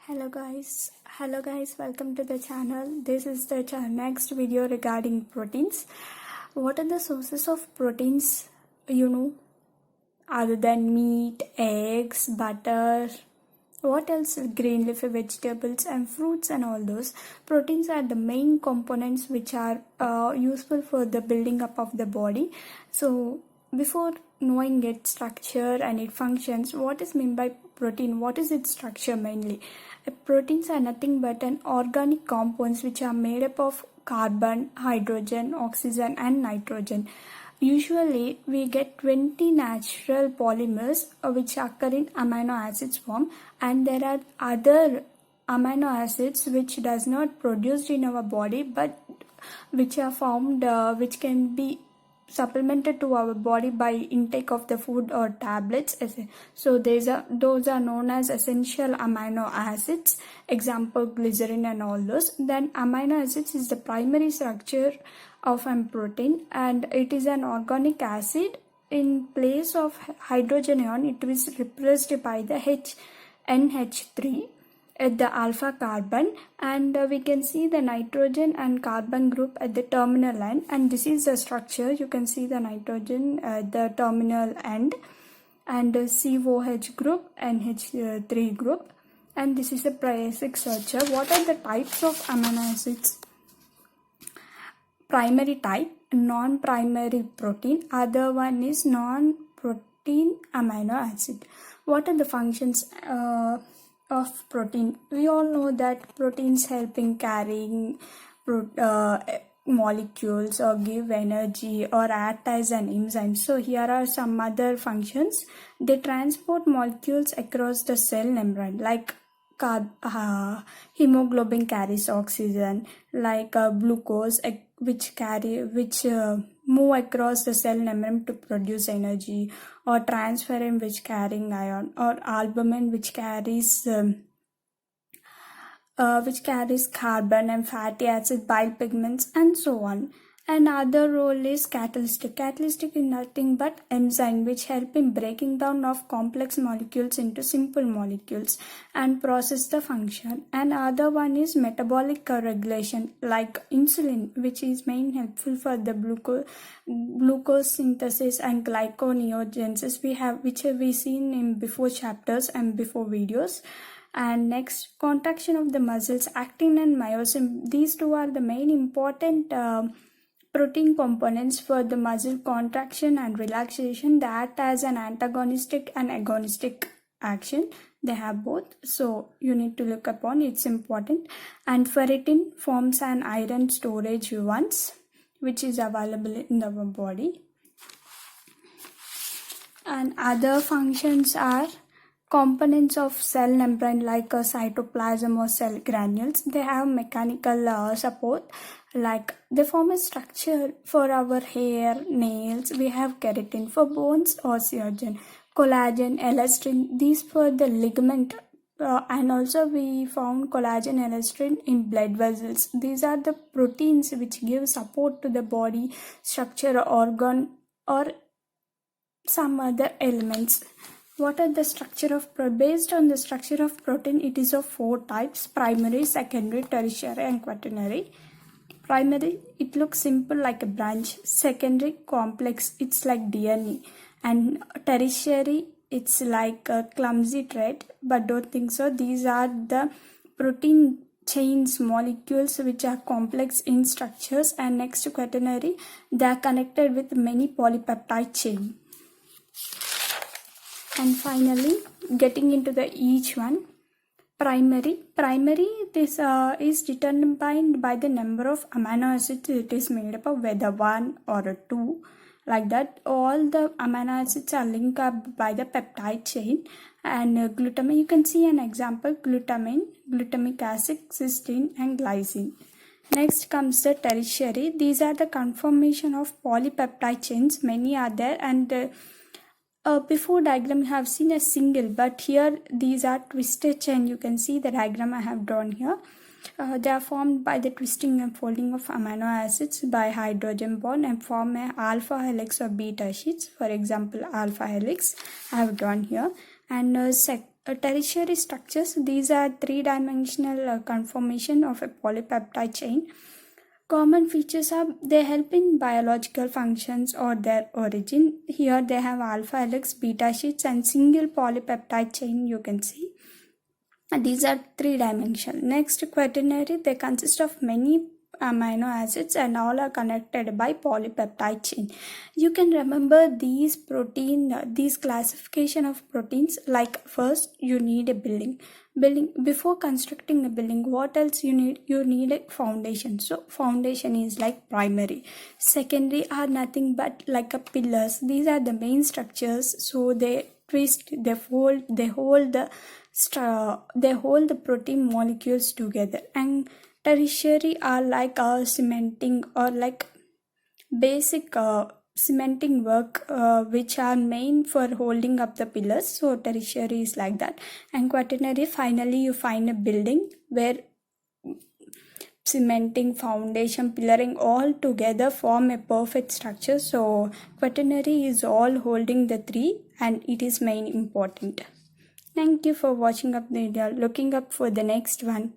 Hello guys, welcome to the channel. This is the next video regarding proteins. What are the sources of proteins, other than meat, eggs, butter? What else? Green leafy vegetables and fruits and all those. Proteins are the main components which are useful for the building up of the body. So before knowing its structure and its functions, what is meant by protein? What is its structure mainly? Proteins are nothing but an organic compounds which are made up of carbon, hydrogen, oxygen and nitrogen. Usually we get 20 natural polymers which occur in amino acids form, and there are other amino acids which does not produced in our body but which are formed which can be supplemented to our body by intake of the food or tablets. So those are known as essential amino acids, example glycerin and all those. Then amino acids is the primary structure of a protein, and it is an organic acid. In place of hydrogen ion, it is replaced by the NH3 at the alpha carbon, and we can see the nitrogen and carbon group at the terminal end, and this is the structure. You can see the nitrogen at the terminal end, and the COH group, NH3 group, and this is the basic structure. What are the types of amino acids? Primary type, non-primary protein. Other one is non-protein amino acid. What are the functions of protein? We all know that proteins help in carrying molecules or give energy or act as an enzyme. So here are some other functions. They transport molecules across the cell membrane, like hemoglobin carries oxygen, like glucose which move across the cell membrane to produce energy, or transferrin which carrying ion, or albumin which carries carbon and fatty acid, bile pigments and so on. Another role is catalytic. Catalytic is nothing but enzyme which help in breaking down of complex molecules into simple molecules and process the function. And other one is metabolic regulation, like insulin, which is main helpful for the glucose synthesis and glyconeogenesis which we seen in before chapters and before videos. And next, contraction of the muscles, actin and myosin. These two are the main important protein components for the muscle contraction and relaxation. They act as an antagonistic and agonistic action. They have both, so you need to look upon, it's important. And ferritin forms an iron storage once which is available in our body. And other functions are components of cell membrane, like a cytoplasm or cell granules. They have mechanical support, like they form a structure for our hair, nails. We have keratin. For bones, osteogen, collagen, elastin, these for the ligament, and also we found collagen, elastin in blood vessels. These are the proteins which give support to the body structure, organ or some other elements. What are the structure of based on the structure of protein? It is of 4 types: primary, secondary, tertiary and quaternary. Primary, it looks simple like a branch. Secondary, complex, it's like DNA. And tertiary, it's like a clumsy thread, but don't think so. These are the protein chains, molecules which are complex in structures. And next to quaternary, they are connected with many polypeptide chain. And finally, getting into the each one. Primary, this is determined by the number of amino acids it is made up of, whether 1 or 2, like that. All the amino acids are linked up by the peptide chain. And glutamine, you can see an example: glutamine, glutamic acid, cysteine and glycine. Next comes the tertiary. These are the conformation of polypeptide chains. Many are there, and before diagram you have seen a single, but here these are twisted chain. You can see the diagram I have drawn here. They are formed by the twisting and folding of amino acids by hydrogen bond and form a alpha helix or beta sheets. For example, alpha helix I have drawn here. And tertiary structures, these are three-dimensional conformation of a polypeptide chain. Common features are they help in biological functions or their origin. Here they have alpha helix, beta sheets, and single polypeptide chain you can see. And these are three-dimensional. Next, quaternary, they consist of many amino acids and all are connected by polypeptide chain. You can remember these classification of proteins, like first you need a building. Before constructing a building, what else you need a foundation. So foundation is like primary. Secondary are nothing but like a pillars. These are the main structures, so they twist, they hold the protein molecules together. And tertiary are like cementing or like basic cementing work, which are main for holding up the pillars. So tertiary is like that. And quaternary, finally you find a building where cementing, foundation, pillaring all together form a perfect structure. So quaternary is all holding the three and it is main important. Thank you for watching up the video. Looking up for the next one.